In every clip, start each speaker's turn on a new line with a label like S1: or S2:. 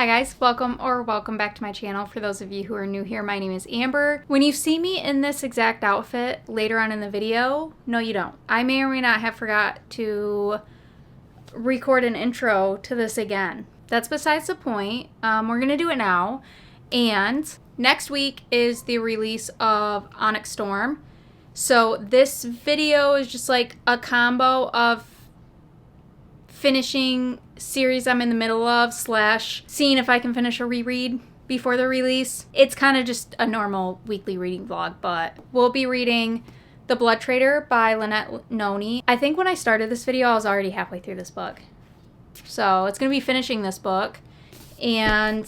S1: Hi guys, welcome back to my channel. For those of you who are new here, my name is Amber. When you see me in this exact outfit later on in the video, no you don't. I may or may not have forgot to record an intro to this again. That's besides the point. We're gonna do it now. And next week is the release of Onyx Storm. So this video is just like a combo of finishing series I'm in the middle of / seeing if I can finish a reread before the release. It's kind of just a normal weekly reading vlog, but we'll be reading The Blood Traitor by Lynette Noni. I think when I started this video, I was already halfway through this book. So it's going to be finishing this book and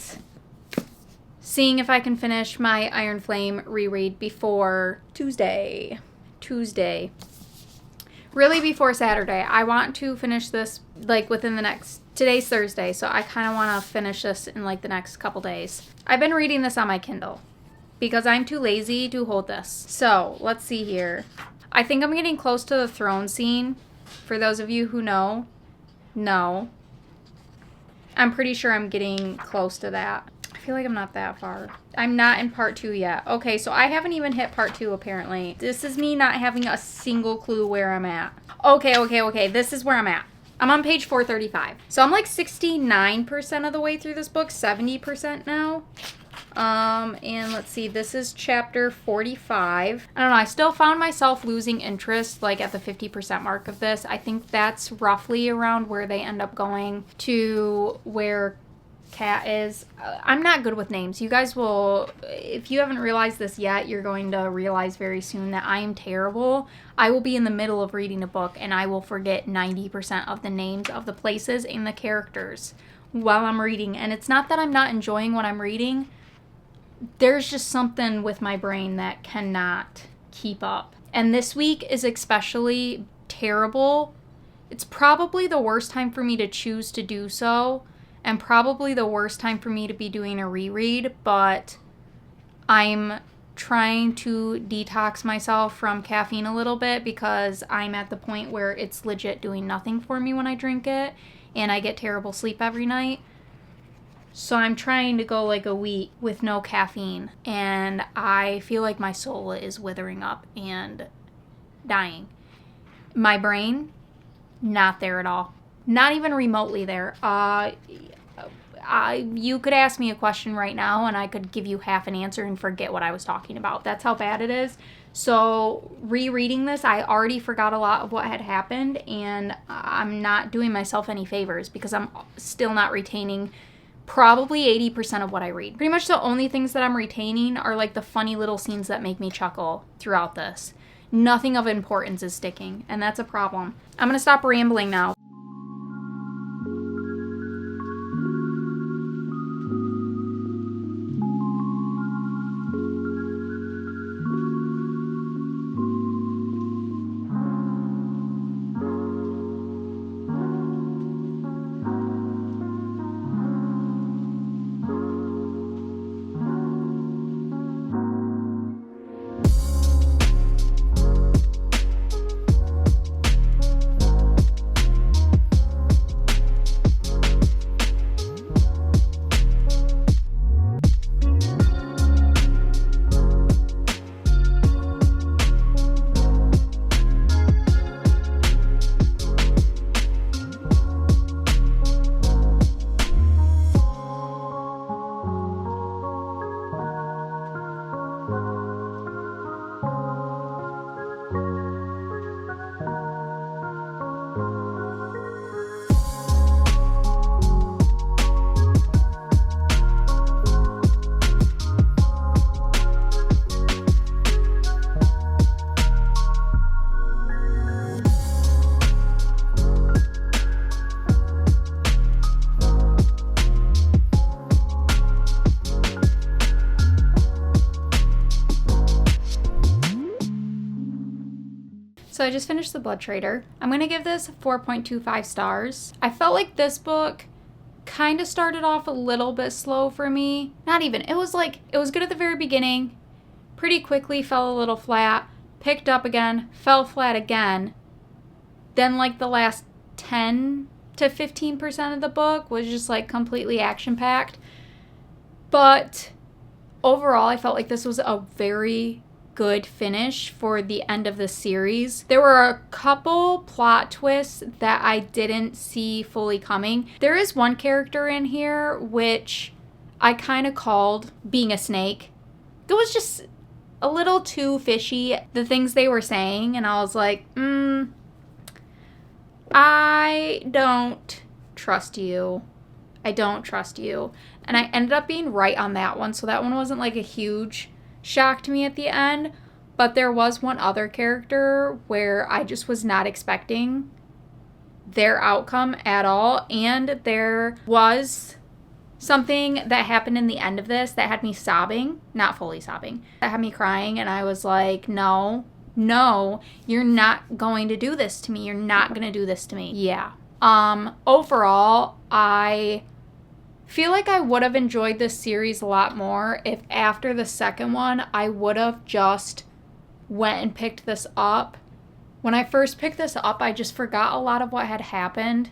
S1: seeing if I can finish my Iron Flame reread before Tuesday. Really before Saturday. I want to finish this like within the next, today's Thursday, so I kind of want to finish this in like the next couple days. I've been reading this on my Kindle because I'm too lazy to hold this. So let's see here. I think I'm getting close to the throne scene. For those of you who know, I'm pretty sure I'm getting close to that. I feel like I'm not that far. I'm not in part 2 yet. Okay, so I haven't even hit part 2 apparently. This is me not having a single clue where I'm at. Okay. This is where I'm at. I'm on page 435. So I'm like 69% of the way through this book, 70% now. And let's see, this is chapter 45. I don't know, I still found myself losing interest like at the 50% mark of this. I think that's roughly around where they end up going to where Cat is. I'm not good with names. You guys will, if you haven't realized this yet, you're going to realize very soon that I am terrible. I will be in the middle of reading a book and I will forget 90% of the names of the places and the characters while I'm reading. And it's not that I'm not enjoying what I'm reading. There's just something with my brain that cannot keep up. And this week is especially terrible. It's probably the worst time for me to choose to do so. And probably the worst time for me to be doing a reread, but I'm trying to detox myself from caffeine a little bit because I'm at the point where it's legit doing nothing for me when I drink it, and I get terrible sleep every night. So I'm trying to go like a week with no caffeine, and I feel like my soul is withering up and dying. My brain, not there at all. Not even remotely there. You could ask me a question right now and I could give you half an answer and forget what I was talking about. That's how bad it is. So rereading this, I already forgot a lot of what had happened, and I'm not doing myself any favors because I'm still not retaining probably 80% of what I read. Pretty much the only things that I'm retaining are like the funny little scenes that make me chuckle throughout this. Nothing of importance is sticking, and that's a problem. I'm gonna stop rambling now. So I just finished The Blood Traitor. I'm going to give this 4.25 stars. I felt like this book kind of started off a little bit slow for me. Not even. It was good at the very beginning. Pretty quickly fell a little flat. Picked up again. Fell flat again. Then like the last 10 to 15% of the book was just like completely action-packed. But overall, I felt like this was a very good finish for the end of the series. There were a couple plot twists that I didn't see fully coming. There is one character in here which I kind of called being a snake. It was just a little too fishy, the things they were saying, and I was like, I don't trust you. I don't trust you. And I ended up being right on that one, so that one wasn't like a huge shock to me at the end. But there was one other character where I just was not expecting their outcome at all. And there was something that happened in the end of this that had me sobbing, not fully sobbing, that had me crying. And I was like, no, you're not going to do this to me. You're not going to do this to me. Yeah. Overall, I feel like I would have enjoyed this series a lot more if after the second one, I would have just went and picked this up. When I first picked this up, I just forgot a lot of what had happened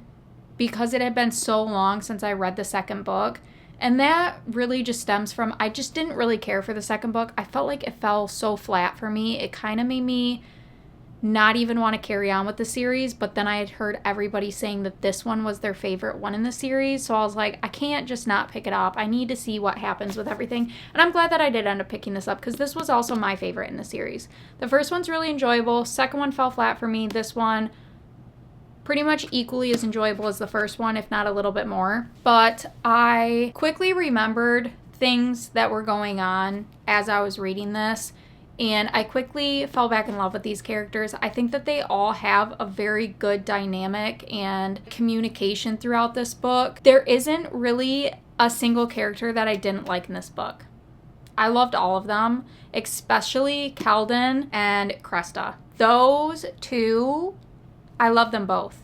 S1: because it had been so long since I read the second book. And that really just stems from, I just didn't really care for the second book. I felt like it fell so flat for me. It kind of made me not even want to carry on with the series, but then I had heard everybody saying that this one was their favorite one in the series, so I was like, I can't just not pick it up. I need to see what happens with everything, and I'm glad that I did end up picking this up, because this was also my favorite in the series. The first one's really enjoyable, second one fell flat for me, this one pretty much equally as enjoyable as the first one, if not a little bit more, but I quickly remembered things that were going on as I was reading this, and I quickly fell back in love with these characters. I think that they all have a very good dynamic and communication throughout this book. There isn't really a single character that I didn't like in this book. I loved all of them, especially Calden and Cresta. Those two, I love them both.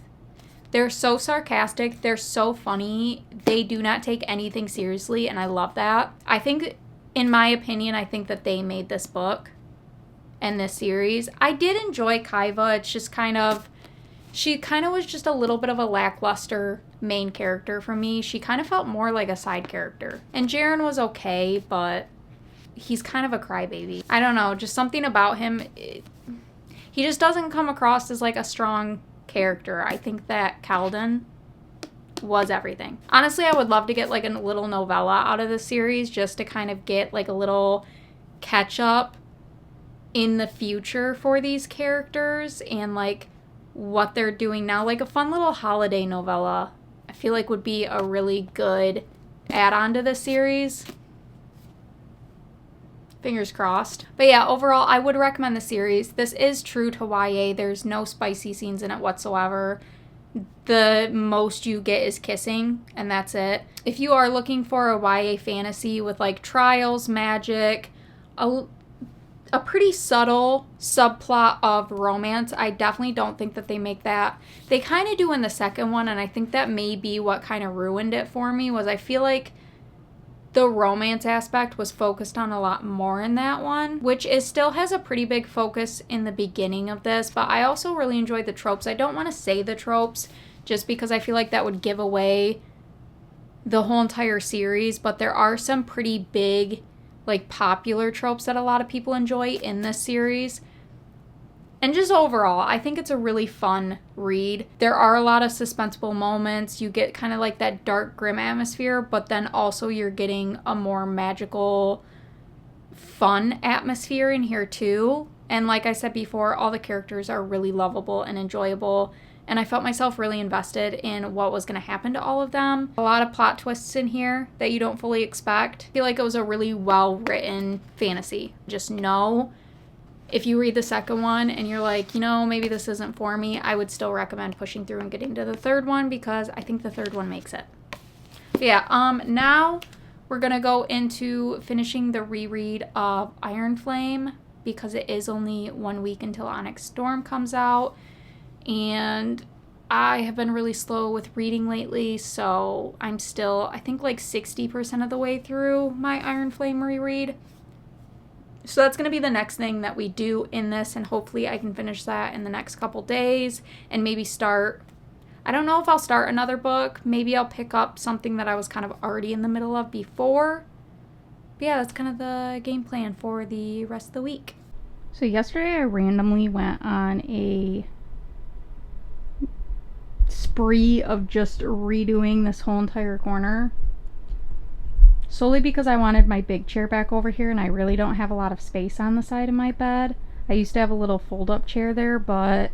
S1: They're so sarcastic. They're so funny. They do not take anything seriously, and I love that. I think, in my opinion, I think that they made this book and this series. I did enjoy Kaiva. It's just she kind of was just a little bit of a lackluster main character for me. She kind of felt more like a side character. And Jaren was okay, but he's kind of a crybaby. I don't know, just something about him. He just doesn't come across as like a strong character. I think that Calden was everything. Honestly, I would love to get like a little novella out of this series just to kind of get like a little catch up in the future for these characters and like what they're doing now. Like a fun little holiday novella I feel like would be a really good add-on to this series. Fingers crossed. But yeah, overall, I would recommend the series. This is true to YA. There's no spicy scenes in it whatsoever. The most you get is kissing, and that's it. If you are looking for a YA fantasy with like trials, magic, a pretty subtle subplot of romance, I definitely don't think that they make that. They kind of do in the second one, and I think that may be what kind of ruined it for me, was I feel like the romance aspect was focused on a lot more in that one, which still has a pretty big focus in the beginning of this, but I also really enjoyed the tropes. I don't want to say the tropes just because I feel like that would give away the whole entire series, but there are some pretty big, like, popular tropes that a lot of people enjoy in this series. And just overall, I think it's a really fun read. There are a lot of suspenseful moments. You get kind of like that dark, grim atmosphere, but then also you're getting a more magical, fun atmosphere in here too. And like I said before, all the characters are really lovable and enjoyable. And I felt myself really invested in what was going to happen to all of them. A lot of plot twists in here that you don't fully expect. I feel like it was a really well-written fantasy. Just know, if you read the second one and you're like, you know, maybe this isn't for me, I would still recommend pushing through and getting to the third one because I think the third one makes it. But yeah, now we're going to go into finishing the reread of Iron Flame because it is only 1 week until Onyx Storm comes out. And I have been really slow with reading lately, so I'm still, I think, like 60% of the way through my Iron Flame reread. So that's going to be the next thing that we do in this, and hopefully I can finish that in the next couple days and maybe start I don't know if I'll start another book. Maybe I'll pick up something that I was kind of already in the middle of before. But yeah, that's kind of the game plan for the rest of the week. So yesterday I randomly went on a spree of just redoing this whole entire corner. Solely because I wanted my big chair back over here and I really don't have a lot of space on the side of my bed. I used to have a little fold-up chair there, but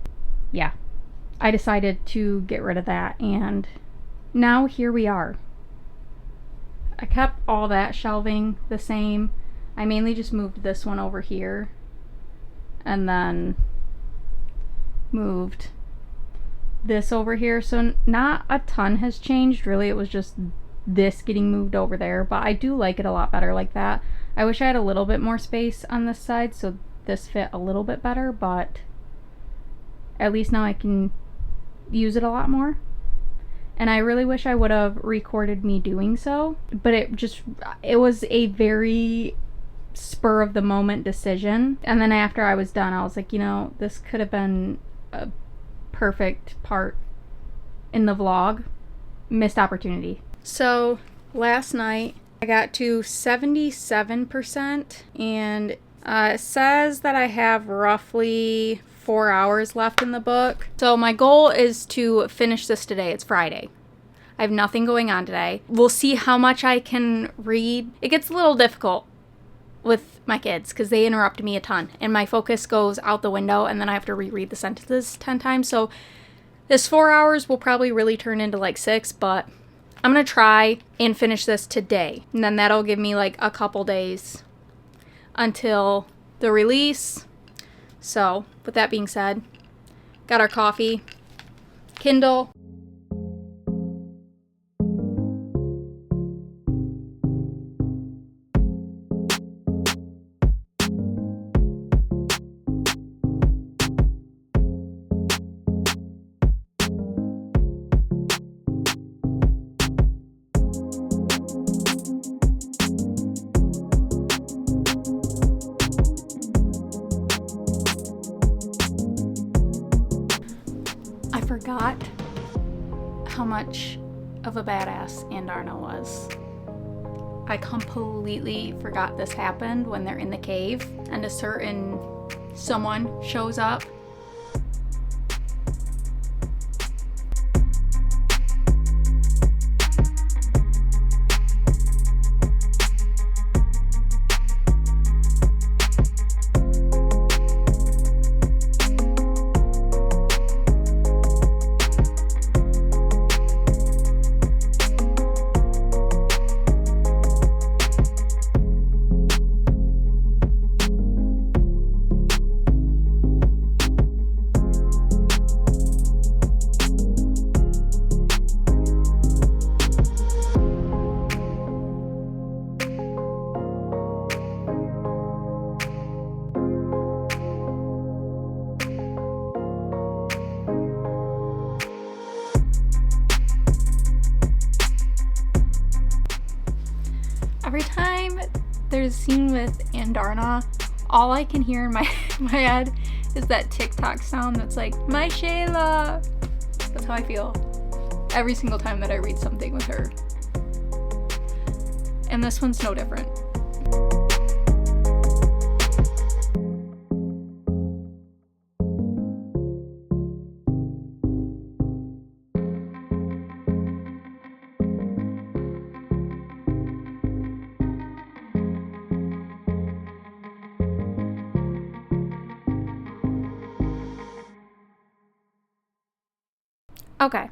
S1: yeah, I decided to get rid of that, and now here we are. I kept all that shelving the same. I mainly just moved this one over here and then moved this over here. So not a ton has changed, really. It was just this getting moved over there, but I do like it a lot better like that. I wish I had a little bit more space on this side so this fit a little bit better, but at least now I can use it a lot more. And I really wish I would have recorded me doing so, but it was a very spur of the moment decision. And then after I was done, I was like, you know, this could have been a perfect part in the vlog. Missed opportunity. So last night I got to 77%, and it says that I have roughly 4 hours left in the book. So my goal is to finish this today. It's Friday. I have nothing going on today. We'll see how much I can read. It gets a little difficult with my kids because they interrupt me a ton and my focus goes out the window and then I have to reread the sentences 10 times. So this 4 hours will probably really turn into like 6, but I'm going to try and finish this today. And then that'll give me like a couple days until the release. So with that being said, got our coffee, Kindle. Forgot how much of a badass Andarna was. I completely forgot this happened when they're in the cave and a certain someone shows up. Every time there's a scene with Andarna, all I can hear in my head is that TikTok sound that's like, my Shayla. That's how I feel every single time that I read something with her. And this one's no different. Okay,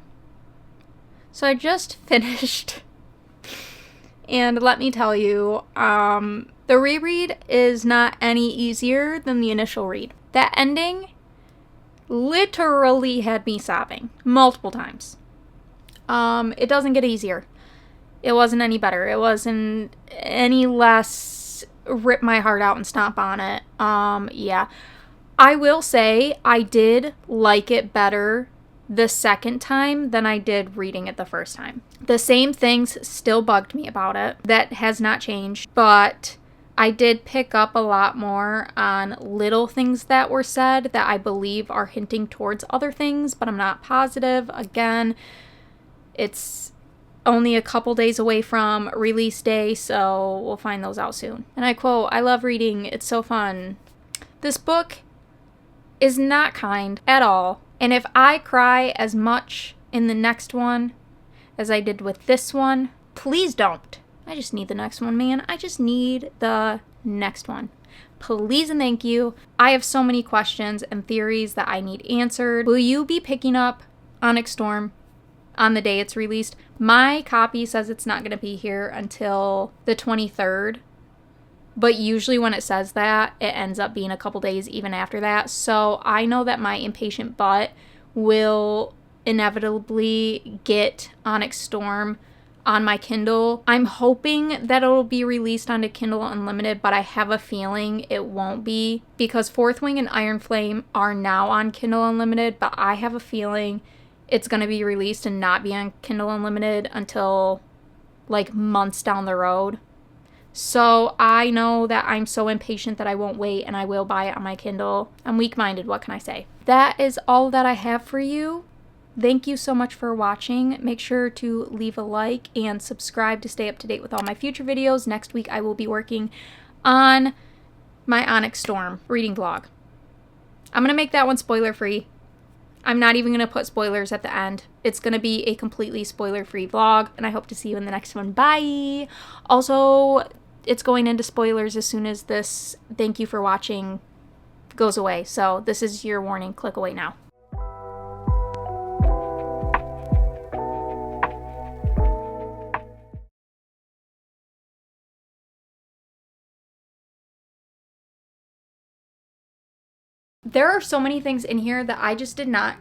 S1: so I just finished, and let me tell you, the reread is not any easier than the initial read. That ending literally had me sobbing multiple times. It doesn't get easier. It wasn't any better. It wasn't any less rip my heart out and stomp on it. Yeah. I will say I did like it better the second time than I did reading it the first time. The same things still bugged me about it. That has not changed, but I did pick up a lot more on little things that were said that I believe are hinting towards other things, but I'm not positive. Again, it's only a couple days away from release day, so we'll find those out soon. And I quote, "I love reading. It's so fun." This book is not kind at all. And if I cry as much in the next one as I did with this one, please don't. I just need the next one, man. I just need the next one. Please and thank you. I have so many questions and theories that I need answered. Will you be picking up Onyx Storm on the day it's released? My copy says it's not going to be here until the 23rd. But usually when it says that, it ends up being a couple days even after that. So I know that my impatient butt will inevitably get Onyx Storm on my Kindle. I'm hoping that it'll be released onto Kindle Unlimited, but I have a feeling it won't be because Fourth Wing and Iron Flame are now on Kindle Unlimited, but I have a feeling it's going to be released and not be on Kindle Unlimited until like months down the road. So I know that I'm so impatient that I won't wait and I will buy it on my Kindle. I'm weak-minded, what can I say? That is all that I have for you. Thank you so much for watching. Make sure to leave a like and subscribe to stay up to date with all my future videos. Next week I will be working on my Onyx Storm reading vlog. I'm going to make that one spoiler-free. I'm not even going to put spoilers at the end. It's going to be a completely spoiler-free vlog, and I hope to see you in the next one. Bye! Also, it's going into spoilers as soon as this thank you for watching goes away. So this is your warning. Click away now. There are so many things in here that I just did not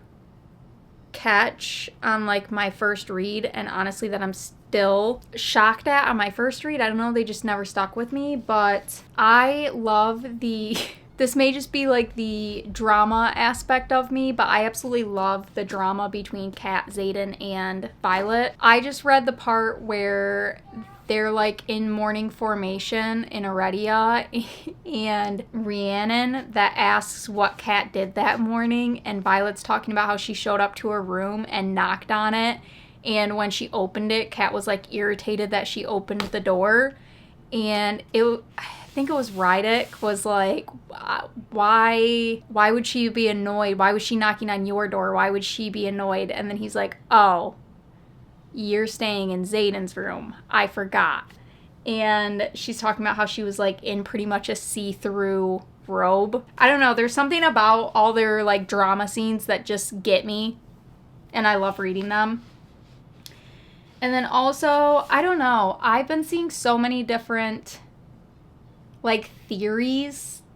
S1: catch on like my first read, and honestly that I'm still shocked at on my first read. I don't know, they just never stuck with me, but I love the this may just be like the drama aspect of me, but I absolutely love the drama between Kat, Xaden, and Violet. I just read the part where they're like in morning formation in Aredia, and Rhiannon that asks what Kat did that morning, and Violet's talking about how she showed up to her room and knocked on it, and when she opened it, Kat was like irritated that she opened the door, and I think it was Rydick was like, why would she be annoyed? Why was she knocking on your door? Why would she be annoyed? And then he's like, oh, you're staying in Xaden's room. I forgot. And she's talking about how she was like in pretty much a see-through robe. I don't know. There's something about all their like drama scenes that just get me. And I love reading them. And then also, I don't know. I've been seeing so many different like theory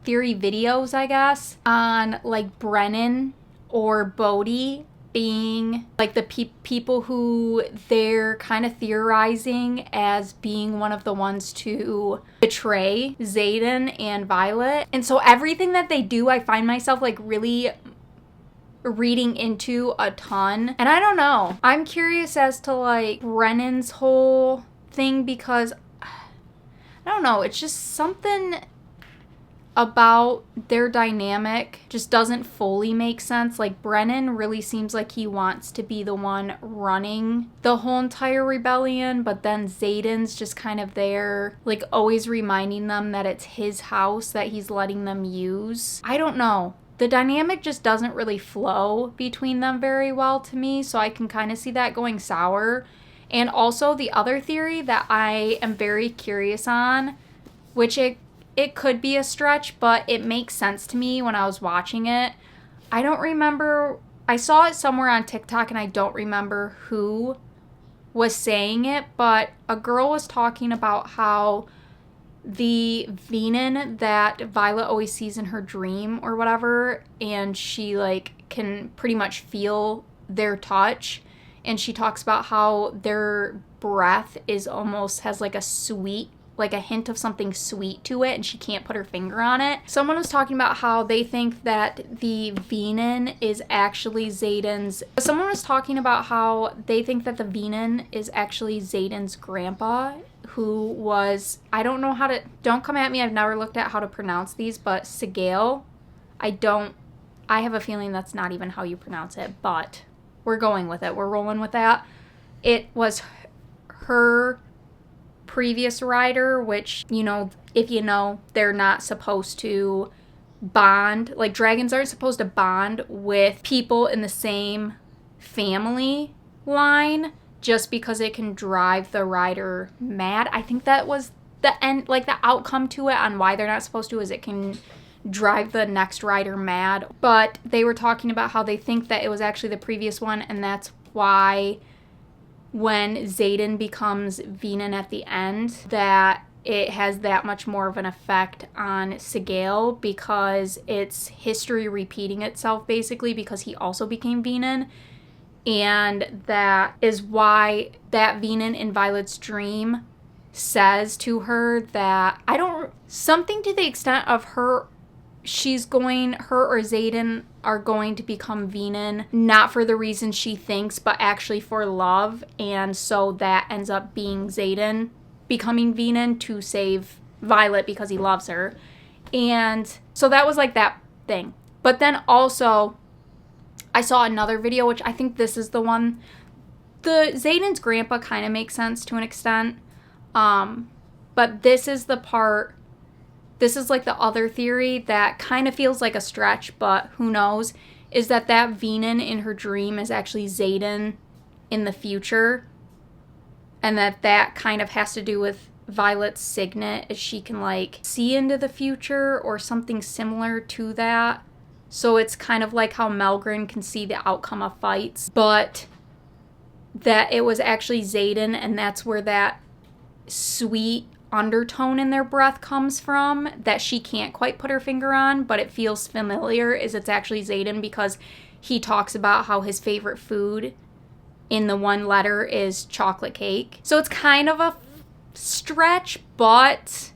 S1: videos, I guess, on like Brennan or Bodhi being like the people who they're kind of theorizing as being one of the ones to betray Xaden and Violet. And so everything that they do, I find myself like really reading into a ton. And I don't know. I'm curious as to like Brennan's whole thing because I don't know. It's just something about their dynamic just doesn't fully make sense. Like Brennan really seems like he wants to be the one running the whole entire rebellion, but then Xaden's just kind of there, like always reminding them that it's his house that he's letting them use. I don't know. The dynamic just doesn't really flow between them very well to me, so I can kind of see that going sour. And also the other theory that I am very curious on, which it could be a stretch, but it makes sense to me when I was watching it. I don't remember, I saw it somewhere on TikTok and I don't remember who was saying it, but a girl was talking about how the Venin that Violet always sees in her dream or whatever, and she like can pretty much feel their touch, and she talks about how their breath is almost has like a sweet like a hint of something sweet to it and she can't put her finger on it. Someone was talking about how they think that the Venin is actually Xaden's. Someone was talking about how they think that the Venin is actually Xaden's grandpa, who was, I don't know how to, don't come at me, I've never looked at how to pronounce these, but Sigale, I have a feeling that's not even how you pronounce it, but we're going with it. We're rolling with that. It was her previous rider, which, you know, if you know, they're not supposed to bond. Like, dragons aren't supposed to bond with people in the same family line just because it can drive the rider mad. I think that was the end, like the outcome to it on why they're not supposed to is it can drive the next rider mad. But they were talking about how they think that it was actually the previous one, and that's why when Xaden becomes Venin at the end, that it has that much more of an effect on Sigale because it's history repeating itself basically because he also became Venin. And that is why that Venin in Violet's dream says to her that, something to the extent of her or Xaden are going to become Venin, not for the reason she thinks, but actually for love. And so that ends up being Xaden becoming Venin to save Violet because he loves her. And so that was like that thing. But then also, I saw another video, which I think this is the one. The Xaden's grandpa kind of makes sense to an extent. But this is the part, this is like the other theory that kind of feels like a stretch, but who knows, is that Venin in her dream is actually Xaden in the future. And that kind of has to do with Violet's signet, as she can like see into the future or something similar to that. So it's kind of like how Melgren can see the outcome of fights, but that it was actually Xaden, and that's where that sweet undertone in their breath comes from that she can't quite put her finger on, but it feels familiar, is it's actually Xaden because he talks about how his favorite food in the one letter is chocolate cake. So it's kind of a stretch, but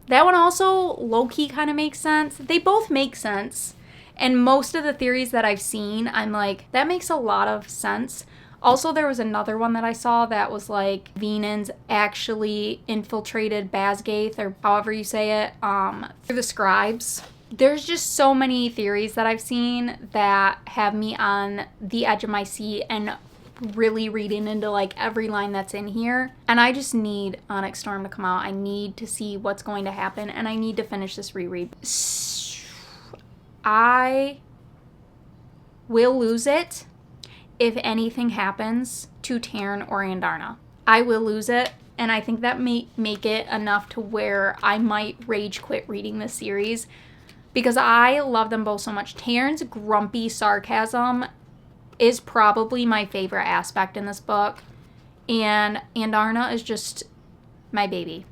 S1: that one also low-key kind of makes sense. They both make sense. And most of the theories that I've seen, I'm like, that makes a lot of sense. Also, there was another one that I saw that was like Venins actually infiltrated Basgaith, or however you say it, through the scribes. There's just so many theories that I've seen that have me on the edge of my seat and really reading into like every line that's in here. And I just need Onyx Storm to come out. I need to see what's going to happen, and I need to finish this reread. I will lose it if anything happens to Taryn or Andarna. I will lose it, and I think that may make it enough to where I might rage quit reading this series because I love them both so much. Taryn's grumpy sarcasm is probably my favorite aspect in this book, and Andarna is just my baby.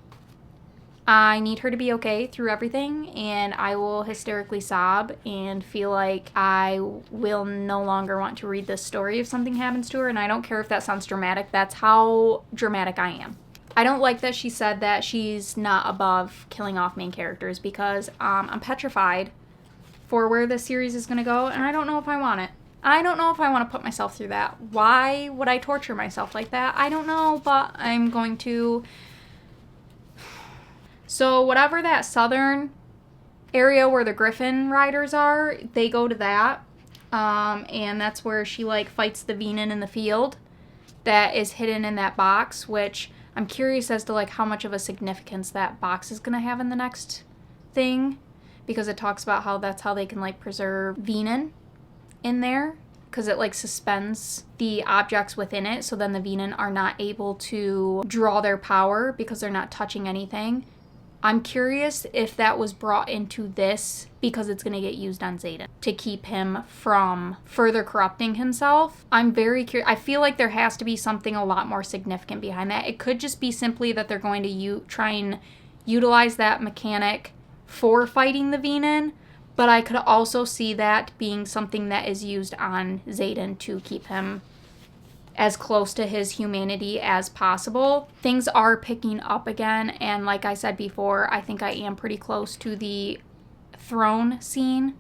S1: I need her to be okay through everything, and I will hysterically sob and feel like I will no longer want to read this story if something happens to her, and I don't care if that sounds dramatic. That's how dramatic I am. I don't like that she said that she's not above killing off main characters because I'm petrified for where this series is going to go, and I don't know if I want it. I don't know if I want to put myself through that. Why would I torture myself like that? I don't know, but I'm going to. So whatever that southern area where the Griffin riders are, they go to that. And that's where she like fights the Venin in the field that is hidden in that box, which I'm curious as to like how much of a significance that box is going to have in the next thing, because it talks about how that's how they can like preserve Venin in there, because it like suspends the objects within it, so then the Venin are not able to draw their power because they're not touching anything. I'm curious if that was brought into this because it's going to get used on Xaden to keep him from further corrupting himself. I'm very curious. I feel like there has to be something a lot more significant behind that. It could just be simply that they're going to try and utilize that mechanic for fighting the Venin, but I could also see that being something that is used on Xaden to keep him as close to his humanity as possible. Things are picking up again, and like I said before, I think I am pretty close to the throne scene.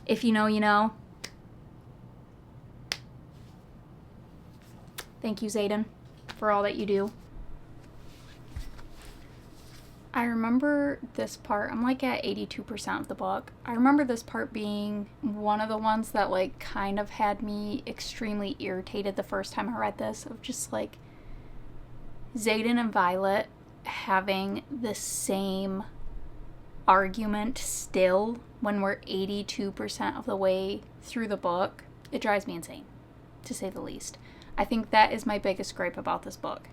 S1: If you know, you know. Thank you, Xaden, for all that you do. I remember this part, I'm like at 82% of the book. I remember this part being one of the ones that like kind of had me extremely irritated the first time I read this, of just like Xaden and Violet having the same argument still when we're 82% of the way through the book. It drives me insane, to say the least. I think that is my biggest gripe about this book,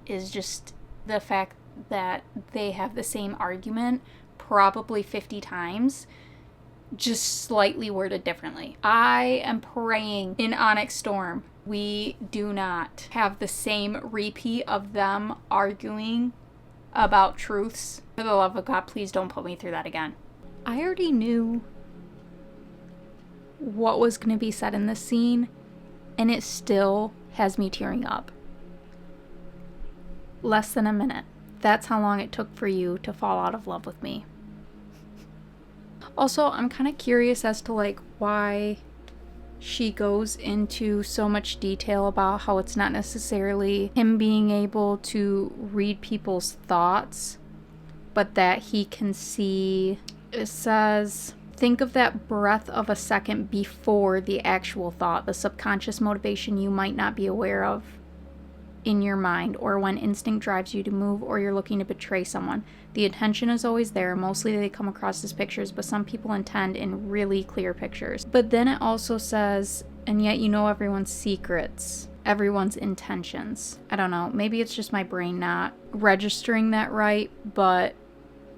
S1: is just the fact that they have the same argument probably 50 times, just slightly worded differently. I am praying in Onyx Storm we do not have the same repeat of them arguing about truths. For the love of God, please don't put me through that again. I already knew what was going to be said in this scene, and it still has me tearing up. Less than a minute. That's how long it took for you to fall out of love with me. Also, I'm kind of curious as to like why she goes into so much detail about how it's not necessarily him being able to read people's thoughts, but that he can see, it says, think of that breath of a second before the actual thought, the subconscious motivation you might not be aware of in your mind, or when instinct drives you to move or you're looking to betray someone. The intention is always there. Mostly they come across as pictures, but some people intend in really clear pictures. But then it also says, and yet you know everyone's secrets, everyone's intentions. I don't know, maybe it's just my brain not registering that right, but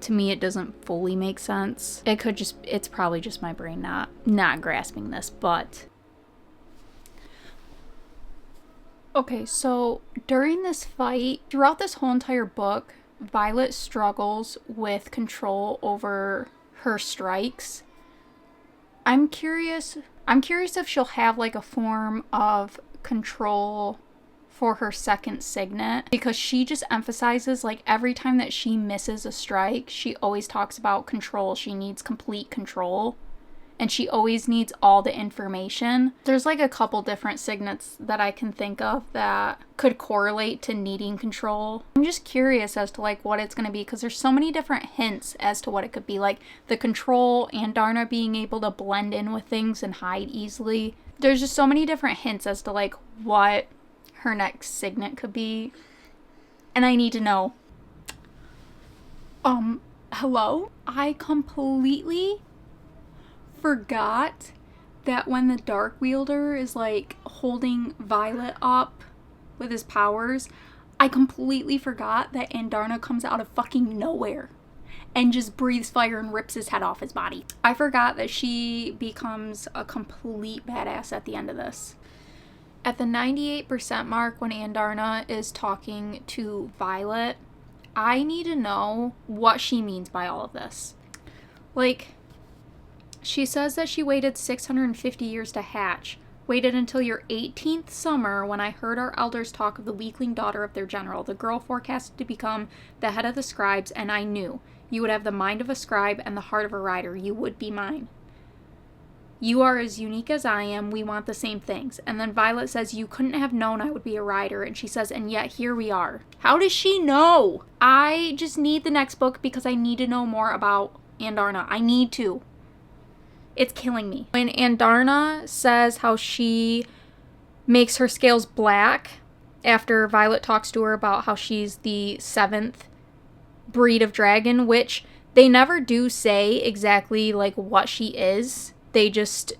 S1: to me it doesn't fully make sense. It's probably just my brain not grasping this, but okay, so during this fight, throughout this whole entire book, Violet struggles with control over her strikes. I'm curious if she'll have like a form of control for her second signet, because she just emphasizes like every time that she misses a strike, she always talks about control. She needs complete control. And she always needs all the information. There's like a couple different signets that I can think of that could correlate to needing control. I'm just curious as to like what it's going to be, because there's so many different hints as to what it could be. Like the control and Darna being able to blend in with things and hide easily. There's just so many different hints as to like what her next signet could be. And I need to know. Hello? I completely forgot that when the Dark Wielder is like holding Violet up with his powers, I completely forgot that Andarna comes out of fucking nowhere and just breathes fire and rips his head off his body. I forgot that she becomes a complete badass at the end of this. At the 98% mark, when Andarna is talking to Violet, I need to know what she means by all of this. Like, she says that she waited 650 years to hatch. Waited until your 18th summer when I heard our elders talk of the weakling daughter of their general. The girl forecasted to become the head of the scribes, and I knew. You would have the mind of a scribe and the heart of a rider. You would be mine. You are as unique as I am. We want the same things. And then Violet says, you couldn't have known I would be a rider. And she says, and yet here we are. How does she know? I just need the next book because I need to know more about Andarna. I need to. It's killing me. When Andarna says how she makes her scales black after Violet talks to her about how she's the 7th breed of dragon, which they never do say exactly like what she is. They just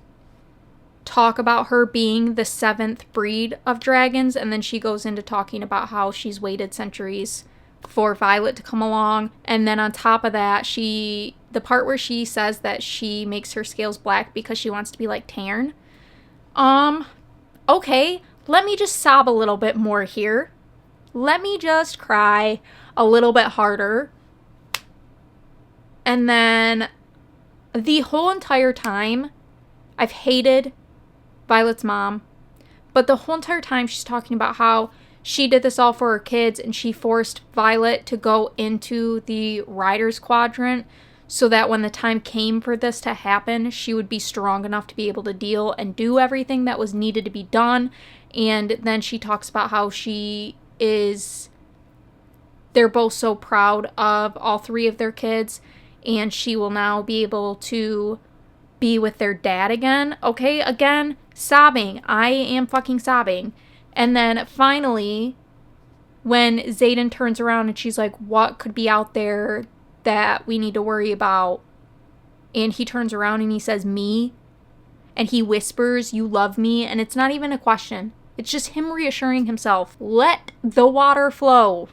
S1: talk about her being the 7th breed of dragons, and then she goes into talking about how she's waited centuries for Violet to come along. And then on top of that, the part where she says that she makes her scales black because she wants to be like Tarn. Okay, let me just sob a little bit more here. Let me just cry a little bit harder. And then the whole entire time, I've hated Violet's mom. But the whole entire time she's talking about how she did this all for her kids and she forced Violet to go into the Riders Quadrant so that when the time came for this to happen, she would be strong enough to be able to deal and do everything that was needed to be done. And then she talks about how they're both so proud of all 3 of their kids, and she will now be able to be with their dad again. Okay, again, sobbing. I am fucking sobbing. And then finally, when Xaden turns around and she's like, what could be out there that we need to worry about? And he turns around and he says, me. And he whispers, you love me. And it's not even a question. It's just him reassuring himself. Let the water flow.